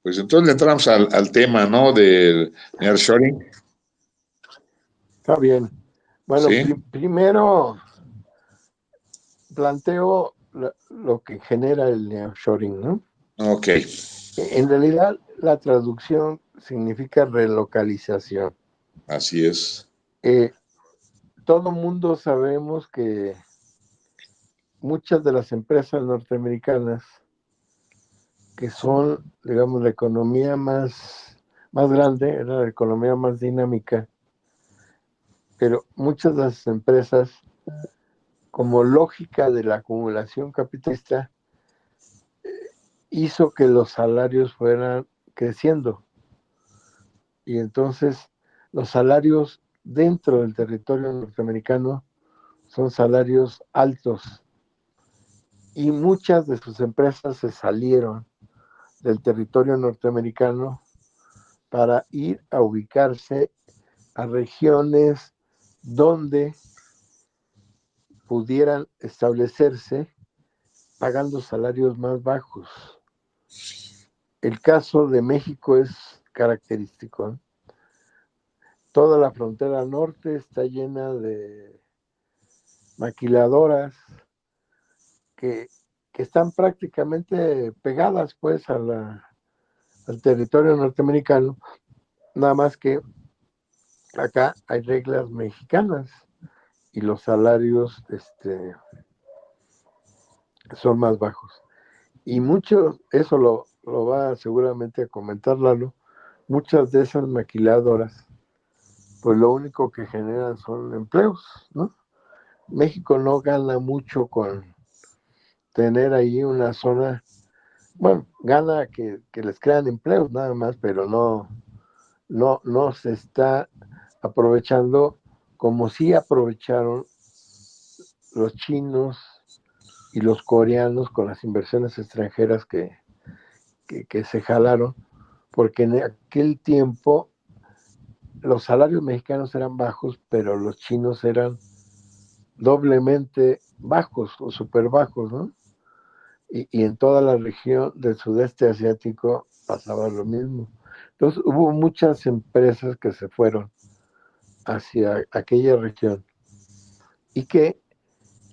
Pues entonces le entramos al tema, ¿no? Del nearshoring. Está bien. Bueno, Sí, primero planteo lo que genera el nearshoring, ¿no? ok, En realidad, la traducción significa relocalización. así es. Eh, Todo mundo sabemos que muchas de las empresas norteamericanas, que son, digamos, la economía más grande, la economía más dinámica, pero muchas de las empresas, como lógica de la acumulación capitalista, hizo que los salarios fueran creciendo. Y entonces los salarios dentro del territorio norteamericano son salarios altos. Y muchas de sus empresas se salieron del territorio norteamericano para ir a ubicarse a regiones donde pudieran establecerse pagando salarios más bajos. El caso de México es característico. Toda la frontera norte está llena de maquiladoras que, que están prácticamente pegadas pues al territorio norteamericano, nada más que acá hay reglas mexicanas y los salarios son más bajos. Y mucho, eso lo va seguramente a comentar Lalo, muchas de esas maquiladoras, pues lo único que generan son empleos, ¿no? México no gana mucho con tener ahí una zona, bueno, gana que les crean empleos nada más, pero no se está aprovechando como sí aprovecharon los chinos y los coreanos con las inversiones extranjeras que se jalaron, porque en aquel tiempo los salarios mexicanos eran bajos, pero los chinos eran doblemente bajos o súper bajos, ¿no? Y en toda la región del sudeste asiático pasaba lo mismo. Entonces hubo muchas empresas que se fueron hacia aquella región y que,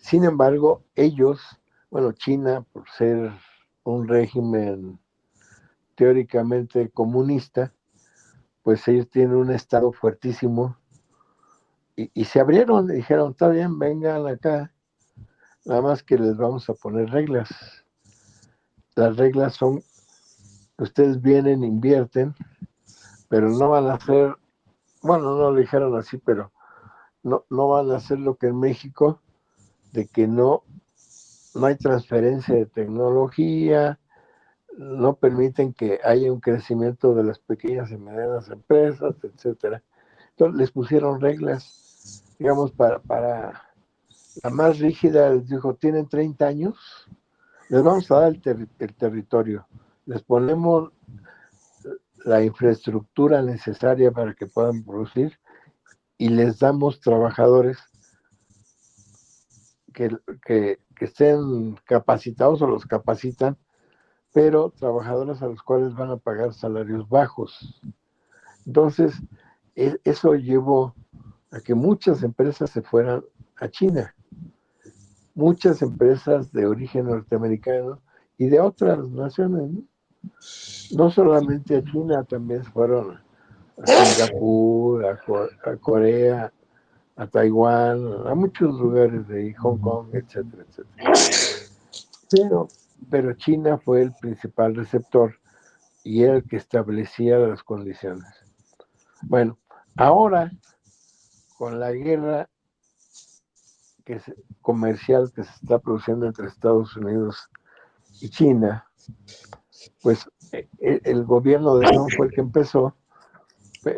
sin embargo, ellos, bueno, China, por ser un régimen teóricamente comunista, pues ellos tienen un estado fuertísimo y se abrieron y dijeron, está bien, vengan acá, nada más que les vamos a poner reglas. Las reglas son, ustedes vienen, invierten, pero no van a hacer, bueno, no lo dijeron así, pero no van a hacer lo que en México, de que no hay transferencia de tecnología, no permiten que haya un crecimiento de las pequeñas y medianas empresas, etcétera. Entonces les pusieron reglas, digamos, para la más rígida les dijo, tienen 30 años, les vamos a dar el territorio, les ponemos la infraestructura necesaria para que puedan producir y les damos trabajadores que, que estén capacitados o los capacitan, pero trabajadores a los cuales van a pagar salarios bajos. Entonces, eso llevó a que muchas empresas se fueran a China, muchas empresas de origen norteamericano y de otras naciones, ¿no? No solamente a China, también se fueron a Singapur, a Corea, a Taiwán, a muchos lugares de ahí, Hong Kong, etcétera, etcétera. Pero China fue el principal receptor y era el que establecía las condiciones. Bueno, ahora con la guerra comercial que se está produciendo entre Estados Unidos y China, pues el gobierno de Trump fue el que empezó,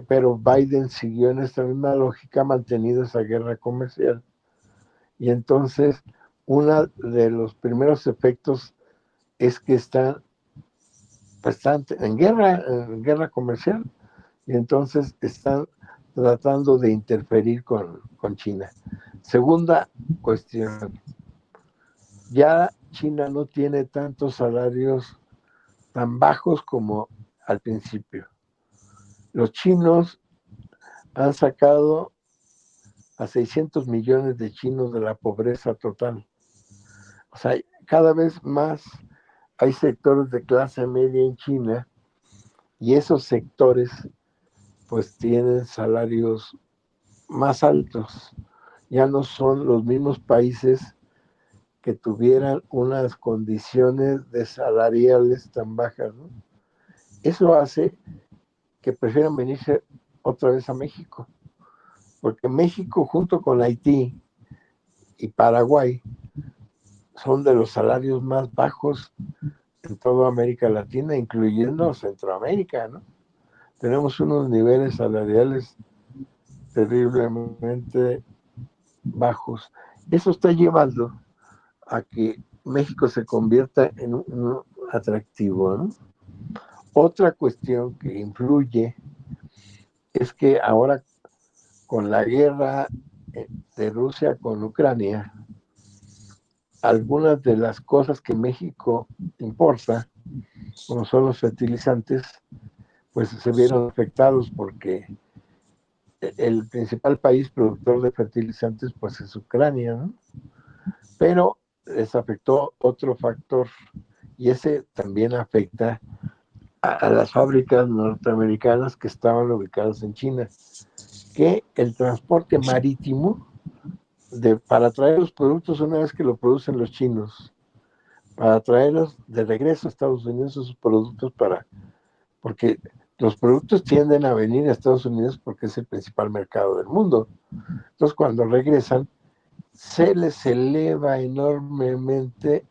pero Biden siguió en esta misma lógica, ha mantenido esa guerra comercial. Y entonces, uno de los primeros efectos es que están en guerra comercial, y entonces están tratando de interferir con China. Segunda cuestión, ya China no tiene tantos salarios tan bajos como al principio. Los chinos han sacado a 600 millones de chinos de la pobreza total. O sea, cada vez más hay sectores de clase media en China y esos sectores pues tienen salarios más altos. Ya no son los mismos países que tuvieran unas condiciones de salariales tan bajas, ¿no? Eso hace que prefieran venirse otra vez a México, porque México junto con Haití y Paraguay son de los salarios más bajos en toda América Latina, incluyendo Centroamérica, ¿no? Tenemos unos niveles salariales terriblemente bajos. Eso está llevando a que México se convierta en un atractivo, ¿no? Otra cuestión que influye es que ahora con la guerra de Rusia con Ucrania, algunas de las cosas que México importa, como son los fertilizantes, pues se vieron afectados porque el principal país productor de fertilizantes pues es Ucrania, ¿no? Pero les afectó otro factor y ese también afecta a las fábricas norteamericanas que estaban ubicadas en China, que el transporte marítimo para traer los productos una vez que lo producen los chinos, para traerlos de regreso a Estados Unidos esos productos porque los productos tienden a venir a Estados Unidos porque es el principal mercado del mundo. Entonces cuando regresan se les eleva enormemente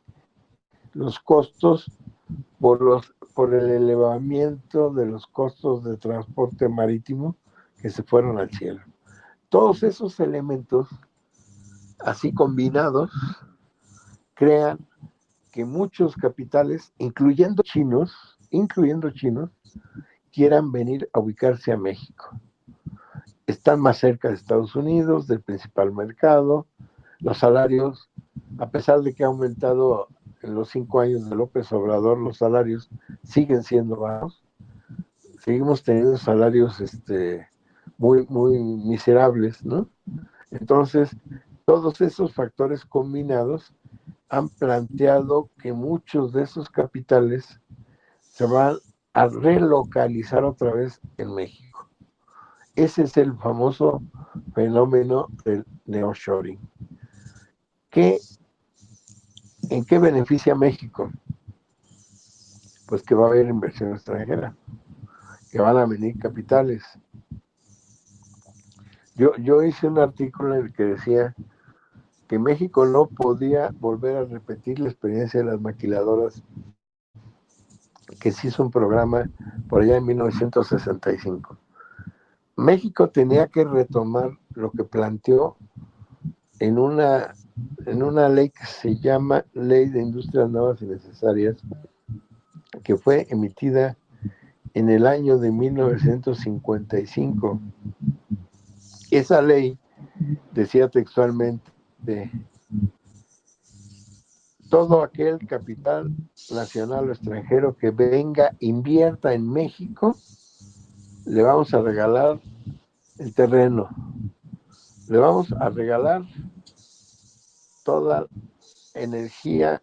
los costos por el elevamiento de los costos de transporte marítimo que se fueron al cielo. Todos esos elementos, así combinados, crean que muchos capitales, incluyendo chinos, quieran venir a ubicarse a México. Están más cerca de Estados Unidos, del principal mercado, los salarios, a pesar de que ha aumentado en los 5 años de López Obrador, los salarios siguen siendo bajos. Seguimos teniendo salarios muy, muy miserables, ¿no? Entonces, todos esos factores combinados han planteado que muchos de esos capitales se van a relocalizar otra vez en México. Ese es el famoso fenómeno del nearshoring. ¿En qué beneficia a México? Pues que va a haber inversión extranjera, que van a venir capitales. Yo hice un artículo en el que decía que México no podía volver a repetir la experiencia de las maquiladoras, que se hizo un programa por allá en 1965. México tenía que retomar lo que planteó en una ley que se llama Ley de Industrias Nuevas y Necesarias, que fue emitida en el año de 1955. Esa ley decía textualmente: todo aquel capital nacional o extranjero que venga, invierta en México, le vamos a regalar el terreno, le vamos a regalar toda energía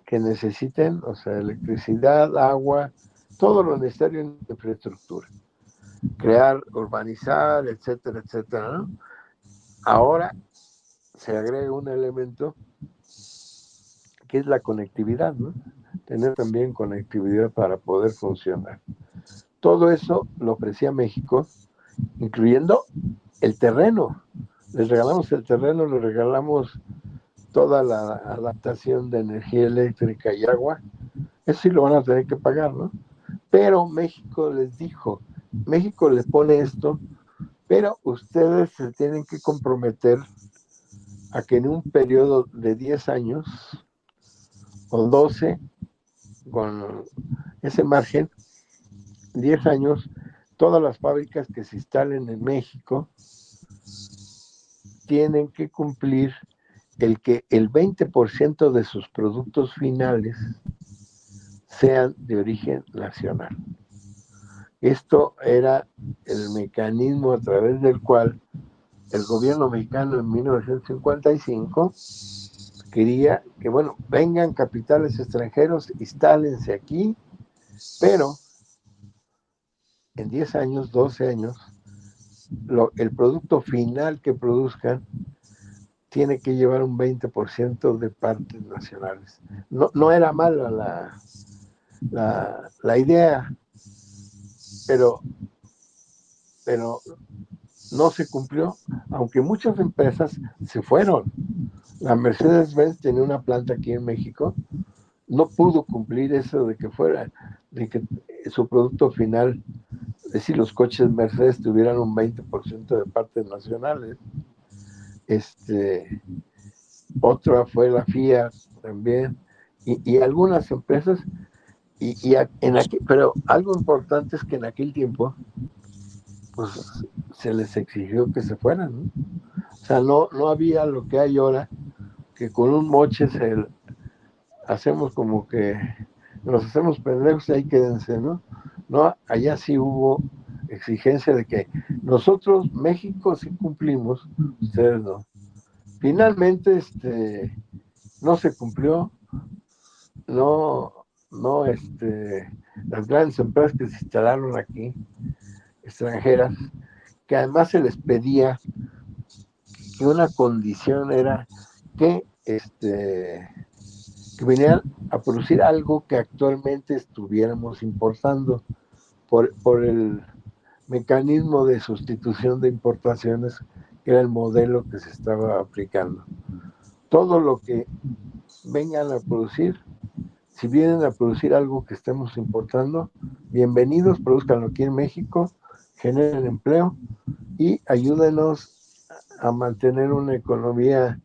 que necesiten, o sea, electricidad, agua, todo lo necesario en infraestructura, crear, urbanizar, etcétera, etcétera, ¿no? Ahora se agrega un elemento que es la conectividad, ¿no? Tener también conectividad para poder funcionar. Todo eso lo ofrecía México, incluyendo el terreno. Les regalamos el terreno, les regalamos toda la adaptación de energía eléctrica y agua. Eso sí lo van a tener que pagar, ¿no? Pero México les dijo, México les pone esto, pero ustedes se tienen que comprometer a que en un periodo de 10 años o 12, con ese margen, 10 años, todas las fábricas que se instalen en México tienen que cumplir que el 20% de sus productos finales sean de origen nacional. Esto era el mecanismo a través del cual el gobierno mexicano en 1955 quería que, bueno, vengan capitales extranjeros, instálense aquí, pero en 10 años, 12 años, el producto final que produzcan tiene que llevar un 20% de partes nacionales. No era mala la idea, pero no se cumplió, aunque muchas empresas se fueron. La Mercedes-Benz tenía una planta aquí en México, no pudo cumplir eso de que su producto final, es decir, los coches Mercedes tuvieran un 20% de partes nacionales. Otra fue la Fiat también, y algunas empresas, pero algo importante es que en aquel tiempo, pues se les exigió que se fueran, ¿no? O sea, no había lo que hay ahora, que con un moche hacemos como que nos hacemos pendejos y ahí quédense, ¿no? No, allá sí hubo exigencia de que nosotros, México, sí cumplimos, ustedes no. Finalmente, no se cumplió, no, las grandes empresas que se instalaron aquí, extranjeras, que además se les pedía que una condición era que, que vinieran a producir algo que actualmente estuviéramos importando por el mecanismo de sustitución de importaciones, que era el modelo que se estaba aplicando. Todo lo que vengan a producir, si vienen a producir algo que estemos importando, bienvenidos, produzcanlo aquí en México, generen empleo y ayúdenos a mantener una economía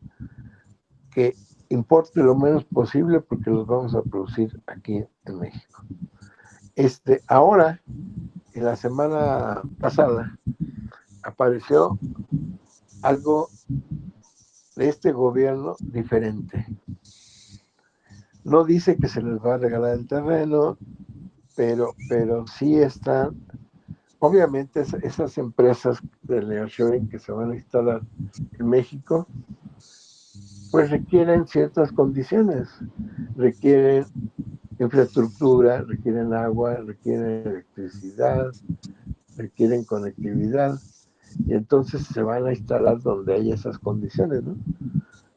que importe lo menos posible porque los vamos a producir aquí en México. Ahora, en la semana pasada, apareció algo de este gobierno diferente. No dice que se les va a regalar el terreno, pero sí están, obviamente esas empresas de nearshoring que se van a instalar en México, pues requieren ciertas condiciones, requieren infraestructura, requieren agua, requieren electricidad, requieren conectividad, y entonces se van a instalar donde hay esas condiciones, ¿no?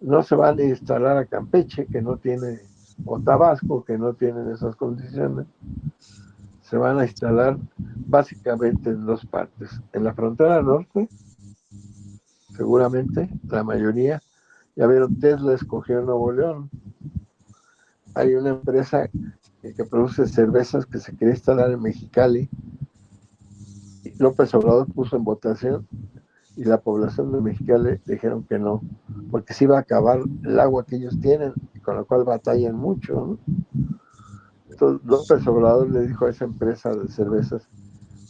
No se van a instalar a Campeche, que no tiene, o Tabasco, que no tienen esas condiciones. Se van a instalar básicamente en dos partes. En la frontera norte, seguramente, la mayoría. Ya vieron, Tesla escogió Nuevo León. Hay una empresa que produce cervezas que se quería instalar en Mexicali. López Obrador puso en votación y la población de Mexicali dijeron que no, porque se iba a acabar el agua que ellos tienen, con lo cual batallan mucho, ¿no? Entonces López Obrador le dijo a esa empresa de cervezas: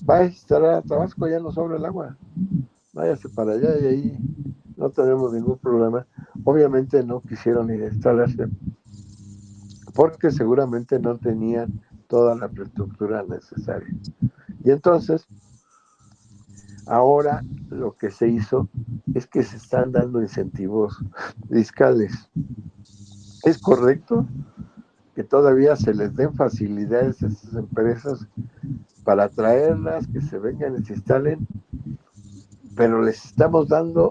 va a instalar a Tabasco, ya no sobra el agua, váyase para allá y ahí no tenemos ningún problema. Obviamente no quisieron ir a instalarse porque seguramente no tenían toda la infraestructura necesaria. Y entonces, ahora lo que se hizo es que se están dando incentivos fiscales. ¿Es correcto que todavía se les den facilidades a esas empresas para traerlas, que se vengan y se instalen? Pero les estamos dando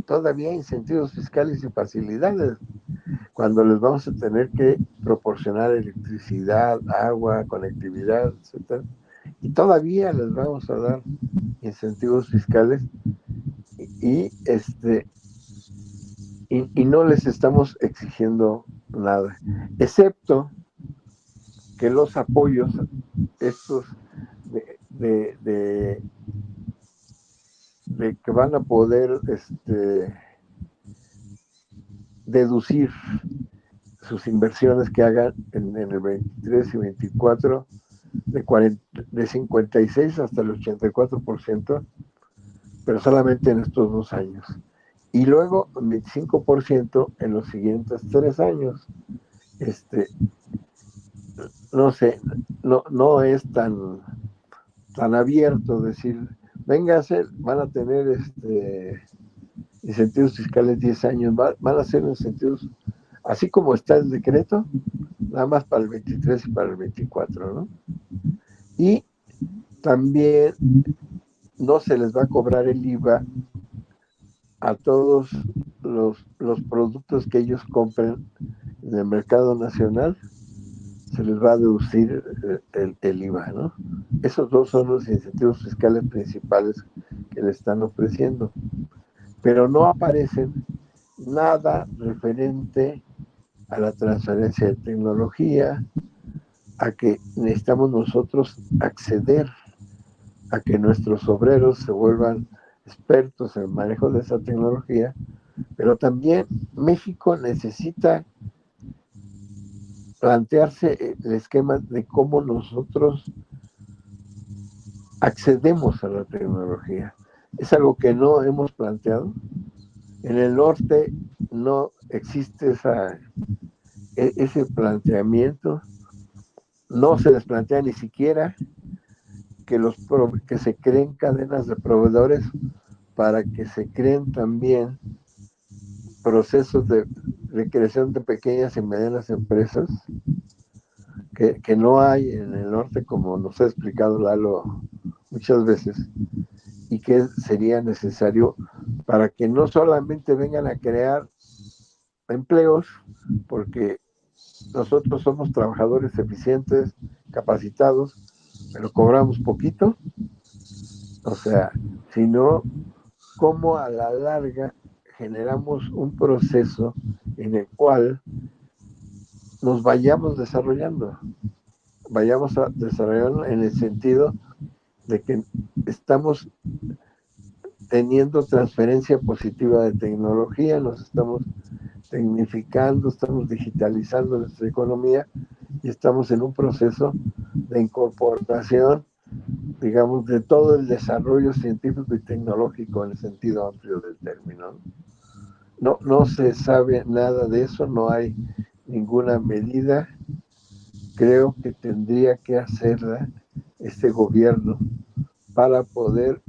todavía incentivos fiscales y facilidades, cuando les vamos a tener que proporcionar electricidad, agua, conectividad, etcétera. Y todavía les vamos a dar incentivos fiscales y, y no les estamos exigiendo nada, excepto que los apoyos estos de que van a poder deducir sus inversiones que hagan en el 23 y 24 de 56 hasta el 84%, pero solamente en estos 2 años. Y luego 25% en los siguientes 3 años. No sé, no es tan tan abierto, decir, véngase, van a tener incentivos fiscales 10 años, van a ser incentivos, así como está el decreto, nada más para el 23 y para el 24, ¿no? Y también no se les va a cobrar el IVA a todos los productos que ellos compren en el mercado nacional, se les va a deducir el IVA, ¿no? Esos dos son los incentivos fiscales principales que le están ofreciendo, pero no aparecen nada referente a la transferencia de tecnología, a que necesitamos nosotros acceder a que nuestros obreros se vuelvan expertos en el manejo de esa tecnología, pero también México necesita plantearse el esquema de cómo nosotros accedemos a la tecnología. Es algo que no hemos planteado. En el norte no existe ese planteamiento, no se les plantea ni siquiera que se creen cadenas de proveedores para que se creen también procesos de creación de pequeñas y medianas empresas que no hay en el norte, como nos ha explicado Lalo muchas veces, y que sería necesario para que no solamente vengan a crear empleos, porque nosotros somos trabajadores eficientes, capacitados, pero cobramos poquito, o sea, sino cómo a la larga generamos un proceso en el cual nos vayamos desarrollando en el sentido de que estamos teniendo transferencia positiva de tecnología, nos estamos tecnificando, estamos digitalizando nuestra economía y estamos en un proceso de incorporación, digamos, de todo el desarrollo científico y tecnológico en el sentido amplio del término. No se sabe nada de eso, no hay ninguna medida. Creo que tendría que hacerla este gobierno para poder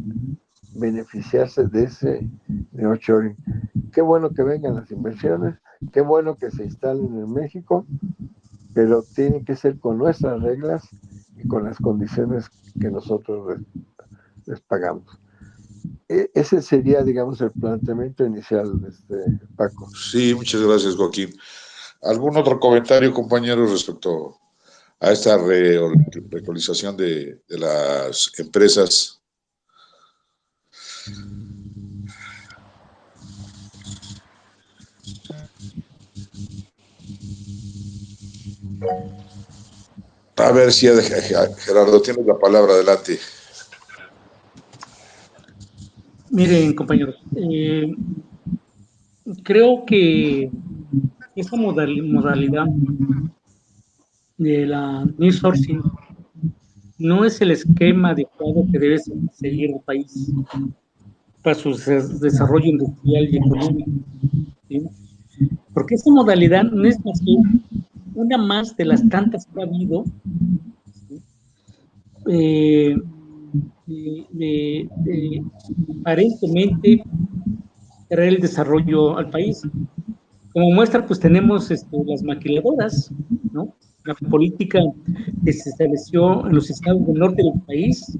beneficiarse de ese nearshoring. Qué bueno que vengan las inversiones, qué bueno que se instalen en México, pero tiene que ser con nuestras reglas y con las condiciones que nosotros les pagamos. Ese sería, digamos, el planteamiento inicial, Paco. Sí, muchas gracias, Joaquín. ¿Algún otro comentario, compañeros, respecto a esta regularización de las empresas? A ver si Gerardo, tienes la palabra, adelante. Miren, compañeros, creo que esta modalidad de la nearshoring no es el esquema adecuado que debe seguir el país para su desarrollo industrial y económico, ¿sí? Porque esta modalidad no es más que una más de las tantas que ha habido, ¿sí? Aparentemente traer el desarrollo al país. Como muestra, pues tenemos las maquiladoras, ¿no? La política que se estableció en los estados del norte del país,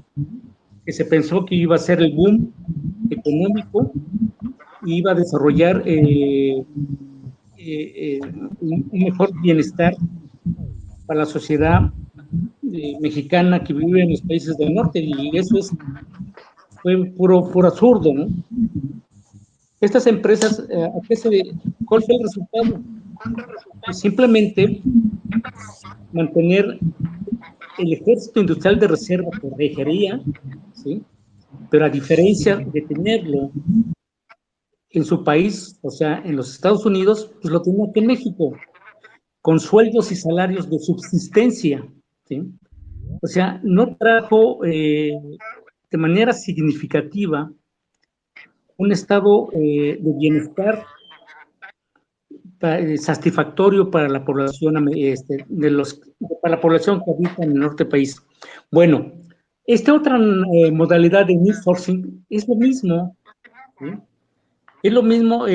que se pensó que iba a ser el boom económico, y iba a desarrollar un mejor bienestar para la sociedad mexicana que vive en los países del norte, y eso fue puro absurdo, ¿no? Estas empresas, ¿cuál fue el resultado? Pues simplemente mantener el ejército industrial de reserva que requería, ¿sí? Pero a diferencia de tenerlo en su país, o sea, en los Estados Unidos, pues lo tenía aquí en México, con sueldos y salarios de subsistencia, ¿sí? O sea, no trajo de manera significativa un estado de bienestar satisfactorio para la población para la población que habita en el norte del país. Bueno, Esta otra modalidad de insourcing es lo mismo, ¿sí? Es lo mismo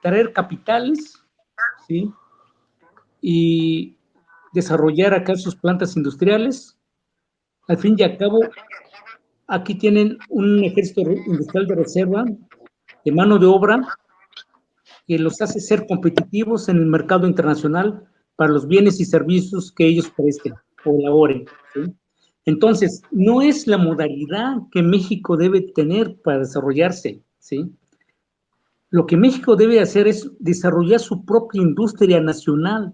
traer capitales, ¿sí? Y desarrollar acá sus plantas industriales. Al fin y al cabo, aquí tienen un ejército industrial de reserva, de mano de obra, que los hace ser competitivos en el mercado internacional para los bienes y servicios que ellos presten o elaboren, ¿sí? Entonces, no es la modalidad que México debe tener para desarrollarse, ¿sí? Lo que México debe hacer es desarrollar su propia industria nacional.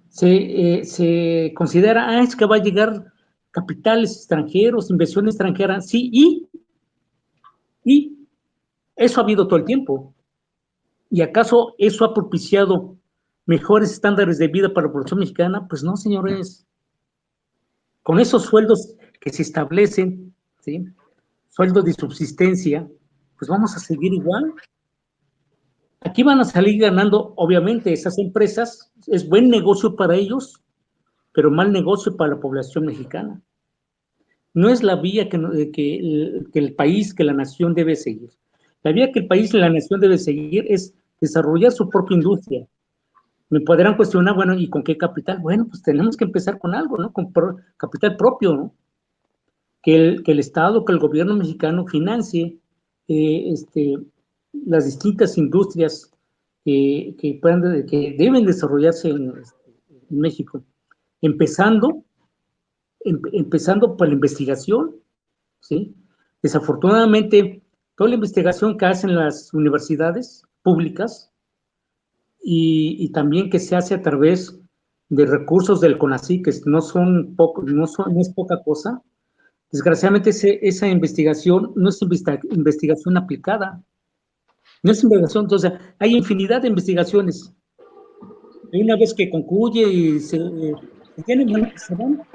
Se considera, es que va a llegar capitales extranjeros, inversión extranjera, sí, y eso ha habido todo el tiempo. ¿Y acaso eso ha propiciado mejores estándares de vida para la población mexicana? Pues no, señores. Con esos sueldos que se establecen, ¿sí? Sueldos de subsistencia, pues vamos a seguir igual. Aquí van a salir ganando, obviamente, esas empresas, es buen negocio para ellos, pero mal negocio para la población mexicana. No es la vía que el país, que la nación debe seguir. La vía que el país y la nación debe seguir es desarrollar su propia industria. Me podrán cuestionar, bueno, ¿y con qué capital? Bueno, pues tenemos que empezar con algo, ¿no? Con capital propio, ¿no? Que el Estado, que el gobierno mexicano financie las distintas industrias que deben desarrollarse en México, empezando, empezando por la investigación, ¿sí? Desafortunadamente, toda la investigación que hacen las universidades públicas y también que se hace a través de recursos del CONACYT, que no son poco, no es poca cosa. Desgraciadamente, esa investigación no es investigación aplicada, no es investigación, entonces hay infinidad de investigaciones. Y una vez que concluye y tienen, bueno,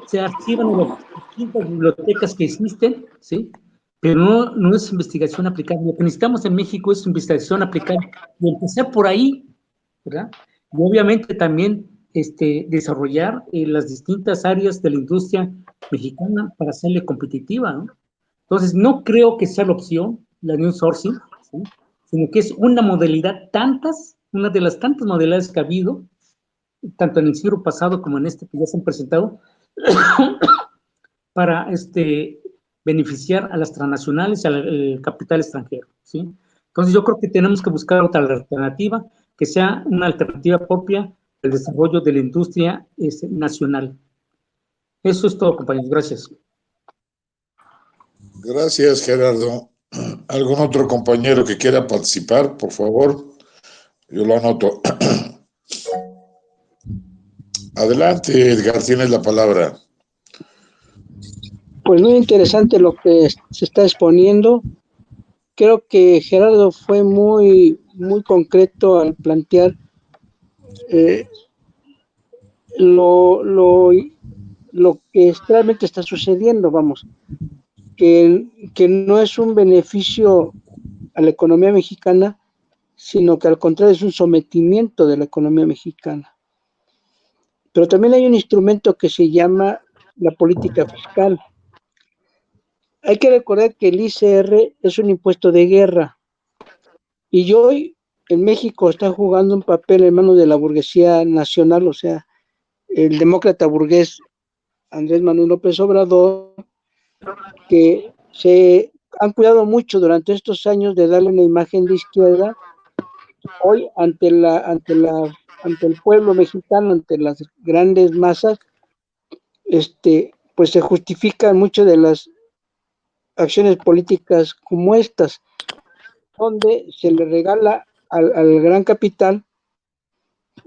se archivan en las distintas bibliotecas que existen, ¿sí? Pero no es investigación aplicada. Lo que necesitamos en México es investigación aplicada y empezar por ahí, ¿verdad? Y obviamente también desarrollar las distintas áreas de la industria mexicana para hacerle competitiva, ¿no? Entonces, no creo que sea la opción, la new sourcing, ¿sí? Sino que es una modalidad una de las tantas modalidades que ha habido, tanto en el siglo pasado como en este que ya se han presentado, para beneficiar a las transnacionales y al capital extranjero, ¿sí? Entonces yo creo que tenemos que buscar otra alternativa, que sea una alternativa propia del desarrollo de la industria nacional. Eso es todo, compañeros. Gracias. Gracias, Gerardo. ¿Algún otro compañero que quiera participar, por favor? Yo lo anoto. Adelante, Edgar, tienes la palabra. Pues muy interesante lo que se está exponiendo. Creo que Gerardo fue muy concreto al plantear eh, lo que realmente está sucediendo, vamos, que no es un beneficio a la economía mexicana, sino que al contrario es un sometimiento de la economía mexicana. Pero también hay un instrumento que se llama la política fiscal. Hay que recordar que el ICR es un impuesto de guerra y hoy en México está jugando un papel en manos de la burguesía nacional, o sea, el demócrata burgués Andrés Manuel López Obrador, que se han cuidado mucho durante estos años de darle una imagen de izquierda. Hoy ante el pueblo mexicano, ante las grandes masas, pues se justifican mucho de las acciones políticas como estas, donde se le regala al gran capital,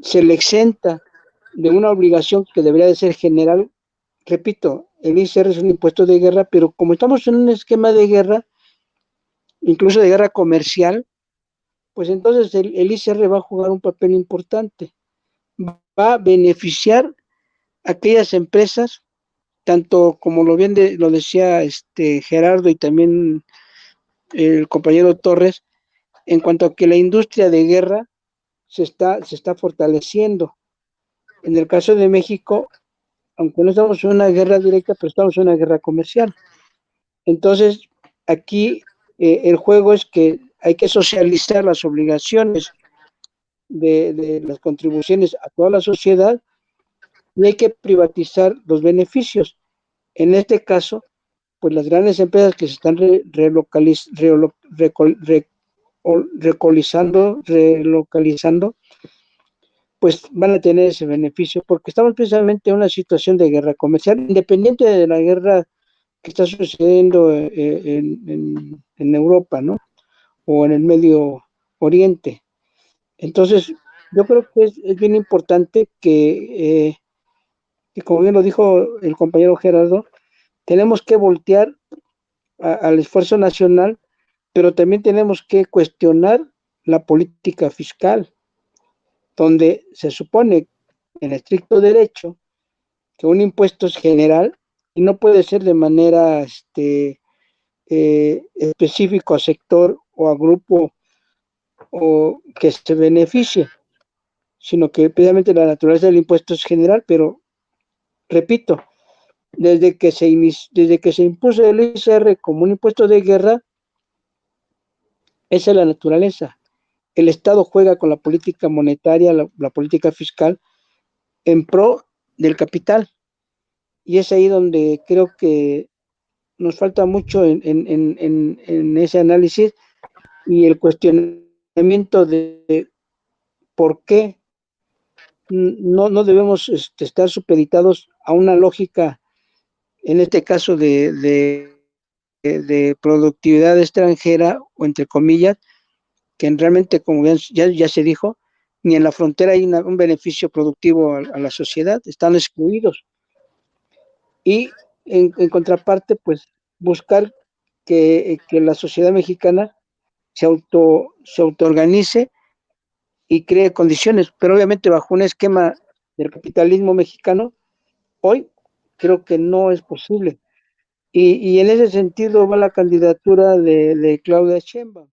se le exenta de una obligación que debería de ser general. Repito, el ICR es un impuesto de guerra, pero como estamos en un esquema de guerra, incluso de guerra comercial, pues entonces el ICR va a jugar un papel importante. Va a beneficiar a aquellas empresas, tanto como lo decía Gerardo y también el compañero Torres, en cuanto a que la industria de guerra se está fortaleciendo. En el caso de México, aunque no estamos en una guerra directa, pero estamos en una guerra comercial. Entonces, aquí el juego es que hay que socializar las obligaciones de las contribuciones a toda la sociedad y hay que privatizar los beneficios. En este caso, pues las grandes empresas que se están relocalizando, pues van a tener ese beneficio, porque estamos precisamente en una situación de guerra comercial, independiente de la guerra que está sucediendo en Europa, ¿no? O en el Medio Oriente. Entonces, yo creo que es bien importante que, como bien lo dijo el compañero Gerardo, tenemos que voltear al esfuerzo nacional, pero también tenemos que cuestionar la política fiscal, donde se supone, en estricto derecho, que un impuesto es general y no puede ser de manera específico a sector o a grupo o que se beneficie, sino que precisamente la naturaleza del impuesto es general, pero repito, desde que se impuso el ISR como un impuesto de guerra, esa es la naturaleza. El Estado juega con la política monetaria, la política fiscal, en pro del capital. Y es ahí donde creo que nos falta mucho en ese análisis y el cuestionamiento de por qué no debemos estar supeditados a una lógica, en este caso de productividad extranjera o entre comillas, que realmente, como ya se dijo, ni en la frontera hay un beneficio productivo a la sociedad, están excluidos. Y en contraparte, pues buscar que la sociedad mexicana se autoorganice y cree condiciones, pero obviamente bajo un esquema del capitalismo mexicano, hoy creo que no es posible. Y en ese sentido va la candidatura de Claudia Sheinbaum,